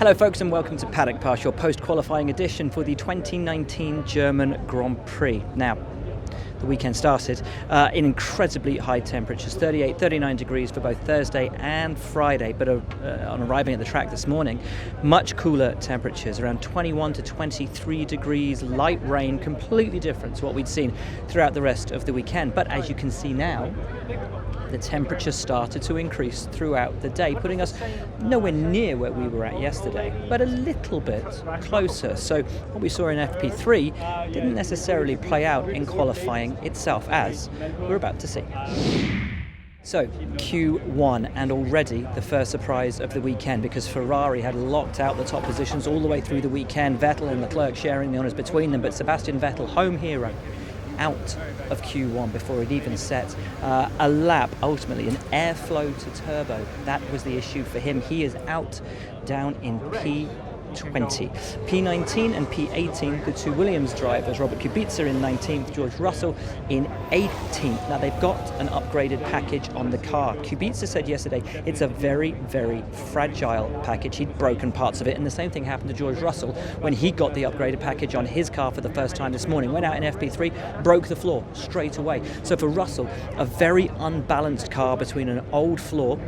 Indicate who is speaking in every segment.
Speaker 1: Hello folks and welcome to Paddock Pass, your post-qualifying edition for the 2019 German Grand Prix. Now, the weekend started in incredibly high temperatures, 38, 39 degrees for both Thursday and Friday, but on arriving at the track this morning, much cooler temperatures, around 21 to 23 degrees, light rain, completely different to what we'd seen throughout the rest of the weekend. But as you can see now, the temperature started to increase throughout the day, putting us nowhere near where we were at yesterday, but a little bit closer. So what we saw in FP3 didn't necessarily play out in qualifying itself, as we're about to see. So Q1, and already the first surprise of the weekend, because Ferrari had locked out the top positions all the way through the weekend, Vettel and Leclerc sharing the honours between them, but Sebastian Vettel, home hero, out of Q1 before it even set a lap, ultimately an airflow to turbo. That was the issue for him. He is out, down in P20. P19 and P18, the two Williams drivers, Robert Kubica in 19th, George Russell in 18th. Now they've got an upgraded package on the car. Kubica said yesterday it's a very, very fragile package. He'd broken parts of it, and the same thing happened to George Russell when he got the upgraded package on his car for the first time this morning. Went out in FP3, broke the floor straight away. So for Russell, a very unbalanced car between an old floor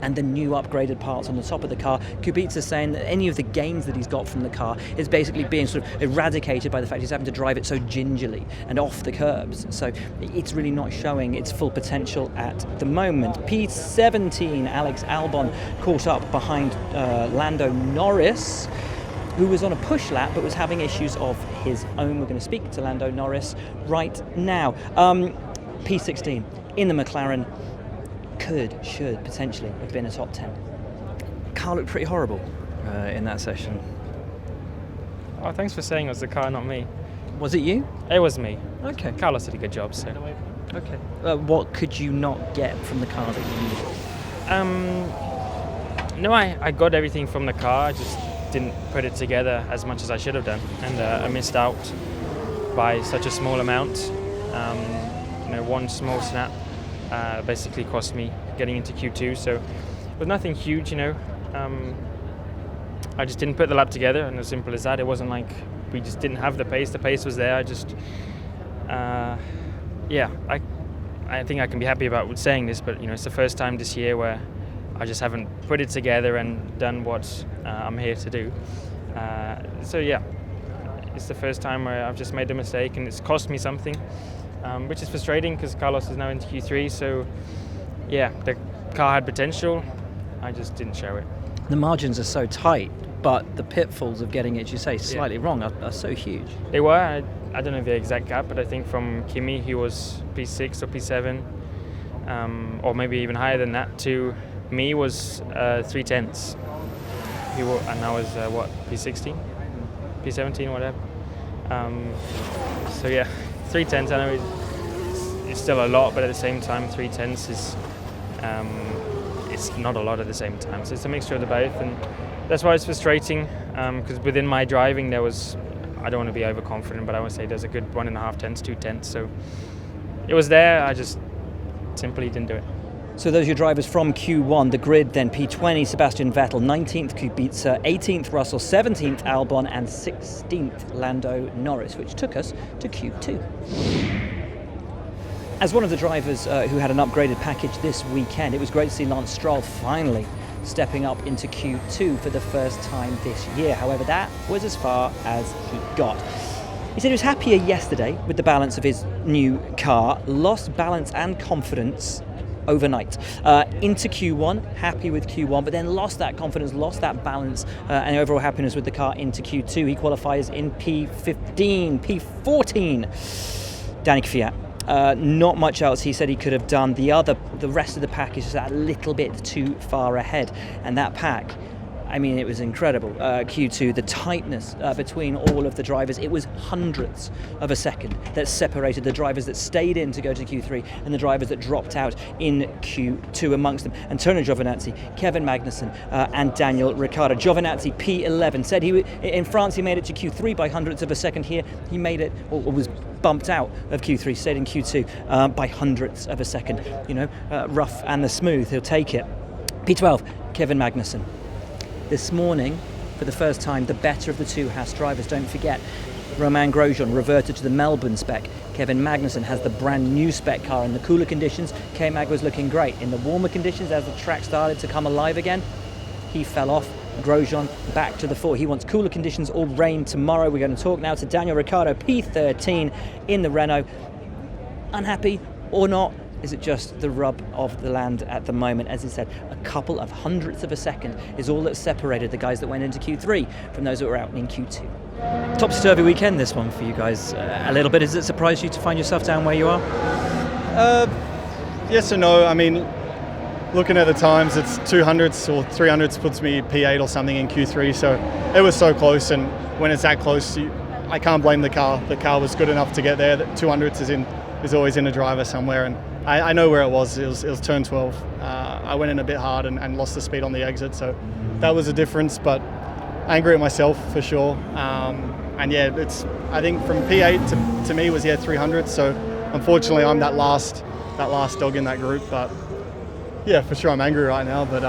Speaker 1: and the new upgraded parts on the top of the car. Kubica is saying that any of the gains that he's got from the car is basically being sort of eradicated by the fact he's having to drive it so gingerly and off the curbs. So it's really not showing its full potential at the moment. P17, Alex Albon caught up behind Lando Norris, who was on a push lap but was having issues of his own. We're going to speak to Lando Norris right now. P16 in the McLaren. Should potentially have been a top 10. Car looked pretty horrible in that session.
Speaker 2: Oh, thanks for saying it was the car, not me.
Speaker 1: Was it you?
Speaker 2: It was me.
Speaker 1: Okay.
Speaker 2: Carlos did a good job, so.
Speaker 1: Okay. What could you not get from the car that you needed?
Speaker 2: No, I got everything from the car. I just didn't put it together as much as I should have done, and I missed out by such a small amount. One small snap basically cost me getting into Q2, so it was nothing huge, I just didn't put the lap together, and as simple as that. It wasn't like we just didn't have the pace. The pace was there. I just, I think I can be happy about saying this, but it's the first time this year where I just haven't put it together and done what I'm here to do. It's the first time where I've just made a mistake, and it's cost me something. Which is frustrating because Carlos is now into Q3, so the car had potential, I just didn't show it.
Speaker 1: The margins are so tight, but the pitfalls of getting it, as you say, slightly wrong are so huge.
Speaker 2: They were. I don't know the exact gap, but I think from Kimi, he was P6 or P7, or maybe even higher than that, to me was 3/10. And I was, P16? P17, whatever. 3/10, I know it's still a lot, but at the same time, 3/10 is it's not a lot at the same time. So it's a mixture of the both, and that's why it's frustrating. Because within my driving, I don't want to be overconfident, but I would say there's a good 1.5 tenths, 2 tenths. So it was there. I just simply didn't do it.
Speaker 1: So those are your drivers from Q1, the grid then. P20, Sebastian Vettel, 19th Kubica, 18th Russell, 17th Albon, and 16th Lando Norris, which took us to Q2. As one of the drivers who had an upgraded package this weekend, it was great to see Lance Stroll finally stepping up into Q2 for the first time this year. However, that was as far as he got. He said he was happier yesterday with the balance of his new car, lost balance and confidence overnight into Q1, happy with Q1, but then lost that confidence, lost that balance and overall happiness with the car into Q2. He qualifies in P15, P14. Danny Kvyat, not much else he said he could have done. The rest of the pack is just that little bit too far ahead, and that pack, I mean, it was incredible. Q2, the tightness between all of the drivers, it was hundredths of a second that separated the drivers that stayed in to go to Q3 and the drivers that dropped out in Q2. Amongst them, Antonio Giovinazzi, Kevin Magnussen, and Daniel Ricciardo. Giovinazzi, P11, said in France he made it to Q3 by hundredths of a second. Here he made it, or was bumped out of Q3, stayed in Q2 by hundredths of a second. Rough and the smooth, he'll take it. P12, Kevin Magnussen. this morning, for the first time, the better of the two Haas drivers. Don't forget, Romain Grosjean reverted to the Melbourne spec. Kevin Magnussen has the brand new spec car. In the cooler conditions, K-Mag was looking great. In the warmer conditions, as the track started to come alive again, he fell off. Grosjean back to the fore. He wants cooler conditions or rain tomorrow. We're going to talk now to Daniel Ricciardo, P13 in the Renault. Unhappy or not? Is it just the rub of the land at the moment? As he said, a couple of hundredths of a second is all that separated the guys that went into Q3 from those that were out in Q2. Topsy-turvy weekend, this one for you guys. A little bit. Has it surprised you to find yourself down where you are?
Speaker 3: Yes and no. I mean, looking at the times, it's 200ths or 300ths puts me P8 or something in Q3. So it was so close, and when it's that close, I can't blame the car. The car was good enough to get there. 200ths is always in a driver somewhere, and I know where it was. It was turn 12. I went in a bit hard and lost the speed on the exit, so that was a difference. But angry at myself for sure. And yeah, I think from P8 to me was 300. So unfortunately, I'm that last dog in that group. But yeah, for sure, I'm angry right now. But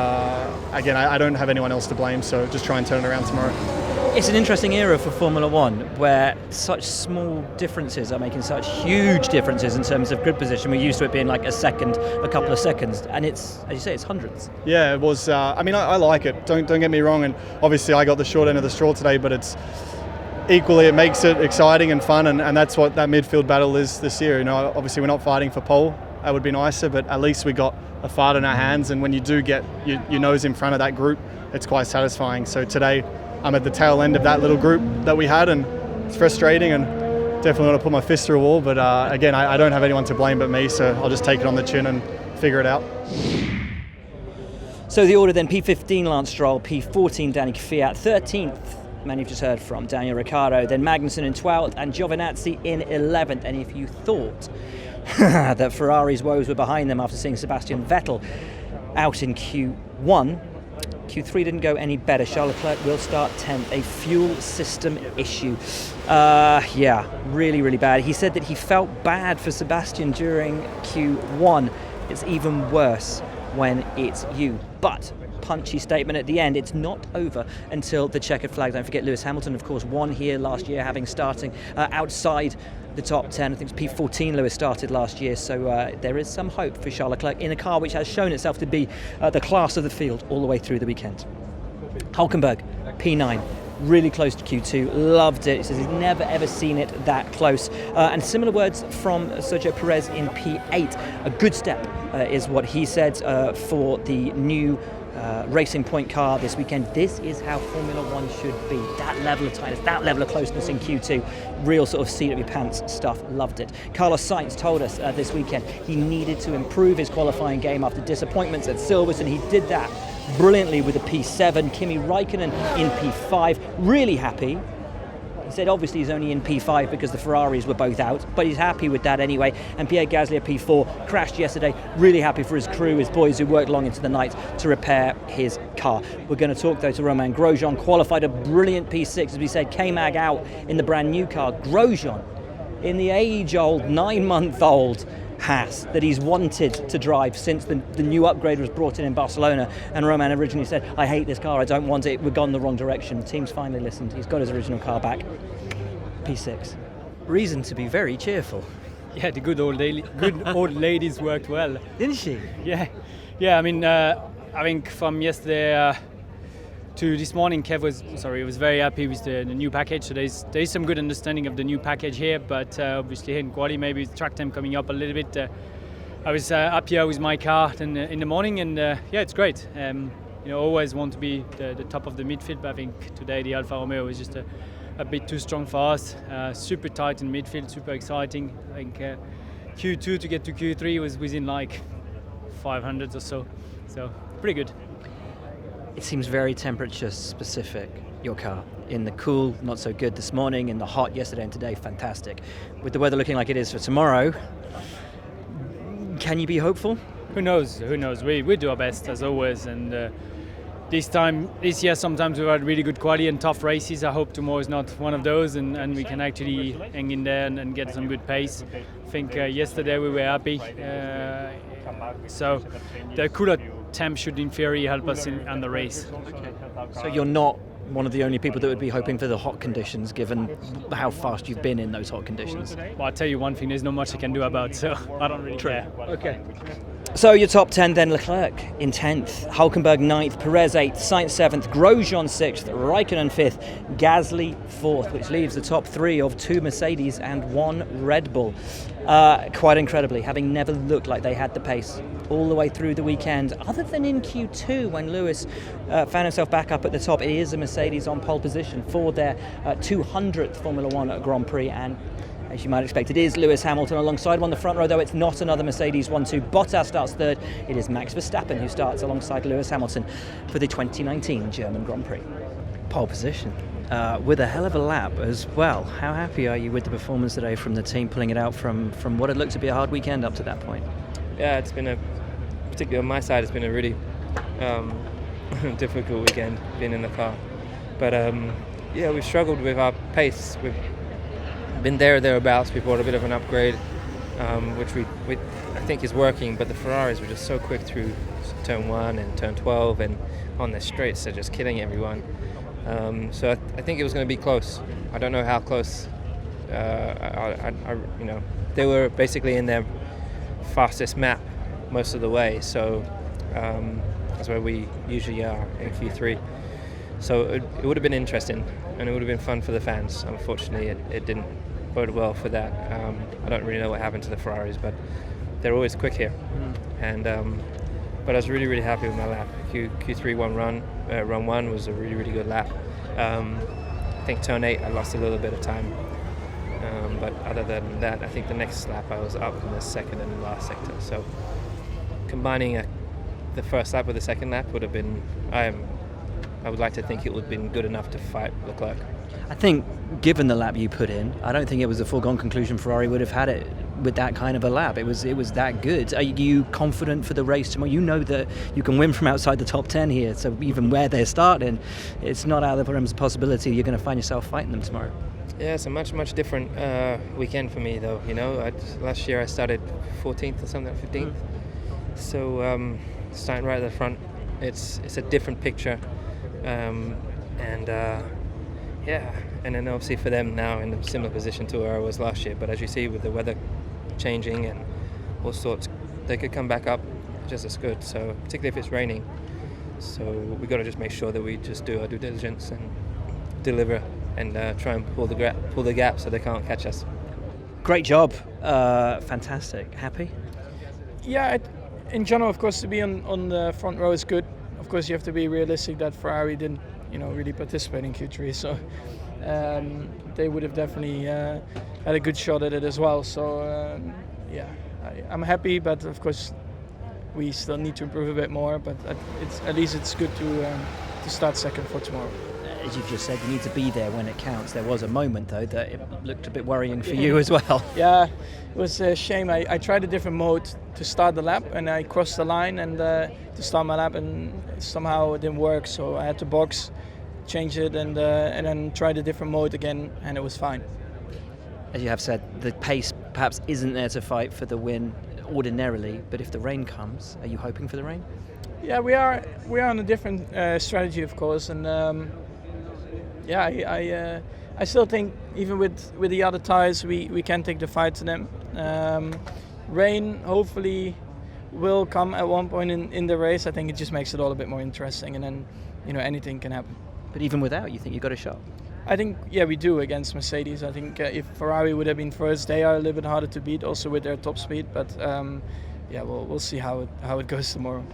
Speaker 3: again, I don't have anyone else to blame. So just try and turn it around tomorrow.
Speaker 1: It's an interesting era for Formula One where such small differences are making such huge differences in terms of grid position. We're used to it being like a second, a couple of seconds, and it's, as you say, it's hundreds.
Speaker 3: Yeah, it was. I mean, I like it. Don't get me wrong. And obviously, I got the short end of the straw today, but it's equally, it makes it exciting and fun, and that's what that midfield battle is this year. You know, obviously, we're not fighting for pole. That would be nicer, but at least we got a fight in our hands. And when you do get your nose in front of that group, it's quite satisfying. So today, I'm at the tail end of that little group that we had, and it's frustrating, and definitely want to put my fist through a wall. But again, I don't have anyone to blame but me, so I'll just take it on the chin and figure it out.
Speaker 1: So the order then: P15 Lance Stroll, P14 Danny Kvyat, 13th man you've just heard from, Daniel Ricciardo, then Magnussen in 12th and Giovinazzi in 11th. And if you thought that Ferrari's woes were behind them after seeing Sebastian Vettel out in Q1, Q3 didn't go any better. Charles Leclerc will start 10th. A fuel system issue. Yeah, really, really bad. He said that he felt bad for Sebastian during Q1. It's even worse when it's you. But punchy statement at the end. It's not over until the checkered flag. Don't forget Lewis Hamilton, of course, won here last year, having starting outside the top 10. I think it's P14 Lewis started last year, so there is some hope for Charles Leclerc in a car which has shown itself to be the class of the field all the way through the weekend. Hulkenberg, P9, really close to Q2, loved it. He says he's never ever seen it that close. And similar words from Sergio Perez in P8. A good step is what he said for the new Racing Point car this weekend. This is how Formula One should be. That level of tightness, that level of closeness in Q2. Real sort of seat up your pants stuff. Loved it. Carlos Sainz told us this weekend he needed to improve his qualifying game after disappointments at Silverstone. He did that brilliantly with a P7. Kimi Räikkönen in P5. Really happy. He said obviously he's only in P5 because the Ferraris were both out, but he's happy with that anyway. And Pierre Gasly at P4, crashed yesterday. Really happy for his crew, his boys who worked long into the night to repair his car. We're going to talk though to Romain Grosjean, qualified a brilliant P6, as we said, K-Mag out in the brand new car. Grosjean in the age-old, 9-month-old Haas that he's wanted to drive since the new upgrade was brought in Barcelona, and Roman originally said, I hate this car, I don't want it, we've gone the wrong direction. The team's finally listened, he's got his original car back. P6. Reason to be very cheerful.
Speaker 4: Yeah, the good old ladies worked well.
Speaker 1: Didn't she?
Speaker 4: Yeah. I mean, I think from yesterday to this morning, Kev was very happy with the new package. So there's some good understanding of the new package here, but obviously in quali, maybe with track time coming up a little bit. I was happier with my car than in the morning, and yeah, it's great. Always want to be the top of the midfield, but I think today the Alfa Romeo was just a bit too strong for us. Super tight in midfield, super exciting. I think Q2 to get to Q3 was within like 500 or so pretty good.
Speaker 1: It seems very temperature specific, your car. In the cool, not so good this morning. In the hot, yesterday and today, fantastic. With the weather looking like it is for tomorrow, can you be hopeful?
Speaker 4: Who knows? We do our best as always, and this year sometimes we've had really good quality and tough races. I hope tomorrow is not one of those, and we can actually hang in there and get some good pace. I think yesterday we were happy. So the cooler temp should in theory help us on the race.
Speaker 1: So you're not one of the only people that would be hoping for the hot conditions, given how fast you've been in those hot conditions.
Speaker 4: Well, I'll tell you one thing, there's not much I can do about, so I don't really care.
Speaker 1: Okay. So your top 10 then: Leclerc in 10th, Hülkenberg 9th, Perez 8th, Sainz 7th, Grosjean 6th, Raikkonen 5th, Gasly 4th, which leaves the top 3 of 2 Mercedes and 1 Red Bull. Quite incredibly, having never looked like they had the pace all the way through the weekend, other than in Q2 when Lewis found himself back up at the top. It is a Mercedes on pole position for their 200th Formula One Grand Prix, and as you might expect, it is Lewis Hamilton alongside him on the front row, though it's not another Mercedes 1-2. Bottas starts third. It is Max Verstappen who starts alongside Lewis Hamilton for the 2019 German Grand Prix. Pole position. With a hell of a lap as well. How happy are you with the performance today from the team, pulling it out from what had looked to be a hard weekend up to that point?
Speaker 5: Yeah, it's been particularly on my side, it's been a really difficult weekend being in the car. But yeah, we've struggled with our pace. We've been thereabouts. We brought a bit of an upgrade, which we I think is working, but the Ferraris were just so quick through turn 1 and turn 12, and on the straights they're just killing everyone. So I think it was going to be close. I don't know how close. They were basically in their fastest map most of the way, so that's where we usually are in Q3. So it would have been interesting, and it would have been fun for the fans. Unfortunately, it didn't bode well for that. I don't really know what happened to the Ferraris, but they're always quick here. And but I was really, really happy with my lap. Q3 run 1 was a really, really good lap. I think turn 8 I lost a little bit of time, but other than that, I think the next lap I was up in the second and last sector. So combining the first lap with the second lap would have been, I would like to think it would have been good enough to fight Leclerc.
Speaker 1: I think, given the lap you put in, I don't think it was a foregone conclusion Ferrari would have had it with that kind of a lap. It was that good. Are you confident for the race tomorrow? You know that you can win from outside the top 10 here, so even where they're starting, it's not out of the realms of possibility you're going to find yourself fighting them tomorrow.
Speaker 5: Yeah, it's a much, much different weekend for me, though. You know, last year I started 14th or something, 15th. So starting right at the front, it's a different picture. Yeah, and then obviously for them now in a similar position to where I was last year. But as you see, with the weather changing and all sorts, they could come back up just as good. So particularly if it's raining. So we got to just make sure that we just do our due diligence and deliver and try and pull the gap so they can't catch us.
Speaker 1: Great job, fantastic. Happy?
Speaker 6: Yeah, in general, of course, to be on the front row is good. Of course, you have to be realistic that Ferrari didn't, really participate in Q3, so they would have definitely had a good shot at it as well. So yeah, I'm happy, but of course we still need to improve a bit more. But at least it's good to start second for tomorrow.
Speaker 1: As you've just said, you need to be there when it counts. There was a moment, though, that it looked a bit worrying for you as well.
Speaker 6: Yeah, it was a shame. I tried a different mode to start the lap, and I crossed the line and to start my lap, and somehow it didn't work. So I had to box, change it, and then tried a different mode again, and it was fine.
Speaker 1: As you have said, the pace perhaps isn't there to fight for the win ordinarily, but if the rain comes, are you hoping for the rain?
Speaker 6: Yeah, we are on a different strategy, of course, and yeah, I still think even with the other tyres we can take the fight to them. Rain hopefully will come at one point in the race. I think it just makes it all a bit more interesting, and then anything can happen.
Speaker 1: But even without, you think you've got a shot?
Speaker 6: I think we do against Mercedes. I think if Ferrari would have been first, they are a little bit harder to beat, also with their top speed. But yeah, we'll see how it goes tomorrow.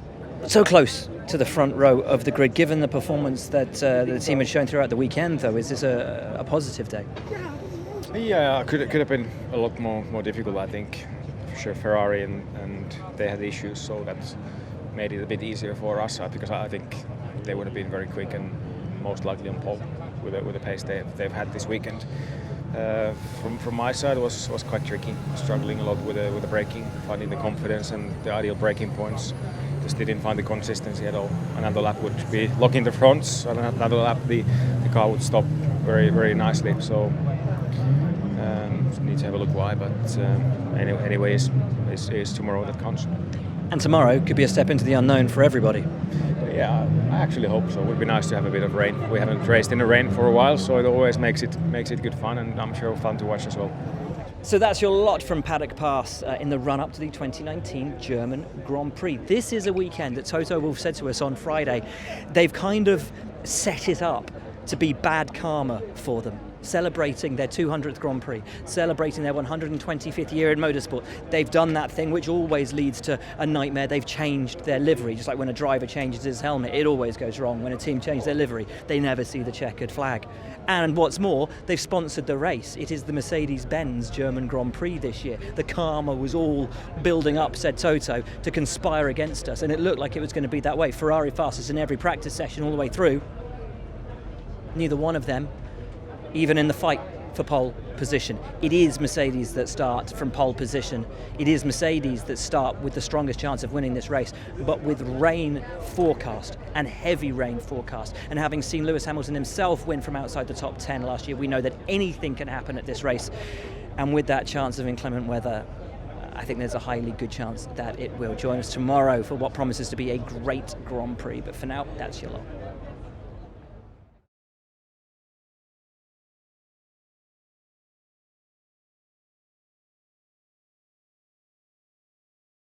Speaker 1: So close to the front row of the grid, given the performance that the team had shown throughout the weekend, though, is this a positive day?
Speaker 7: Yeah, could have been a lot more difficult, I think. For sure, Ferrari and they had issues, so that made it a bit easier for us, because I think they would have been very quick and most likely on pole with the pace they've had this weekend. From my side, it was quite tricky, struggling a lot with the braking, finding the confidence and the ideal braking points. Just didn't find the consistency at all. Another lap would be locking the fronts, and another lap the car would stop very, very nicely. So need to have a look why, but anyway, it's tomorrow that counts.
Speaker 1: And tomorrow could be a step into the unknown for everybody.
Speaker 7: Yeah, I actually hope so. It would be nice to have a bit of rain. We haven't raced in the rain for a while, so it always makes it good fun, and I'm sure fun to watch as well.
Speaker 1: So that's your lot from Paddock Pass in the run-up to the 2019 German Grand Prix. This is a weekend that Toto Wolff said to us on Friday, they've kind of set it up to be bad karma for them, celebrating their 200th Grand Prix, celebrating their 125th year in motorsport. They've done that thing which always leads to a nightmare. They've changed their livery, just like when a driver changes his helmet, it always goes wrong. When a team changes their livery, they never see the checkered flag. And what's more, they've sponsored the race. It is the Mercedes-Benz German Grand Prix this year. The karma was all building up, said Toto, to conspire against us, and it looked like it was going to be that way. Ferrari fastest in every practice session all the way through. Neither one of them even in the fight for pole position. It is Mercedes that start from pole position. It is Mercedes that start with the strongest chance of winning this race, but with rain forecast and heavy rain forecast. And having seen Lewis Hamilton himself win from outside the top 10 last year, we know that anything can happen at this race. And with that chance of inclement weather, I think there's a highly good chance that it will. Join us tomorrow for what promises to be a great Grand Prix. But for now, that's your lot.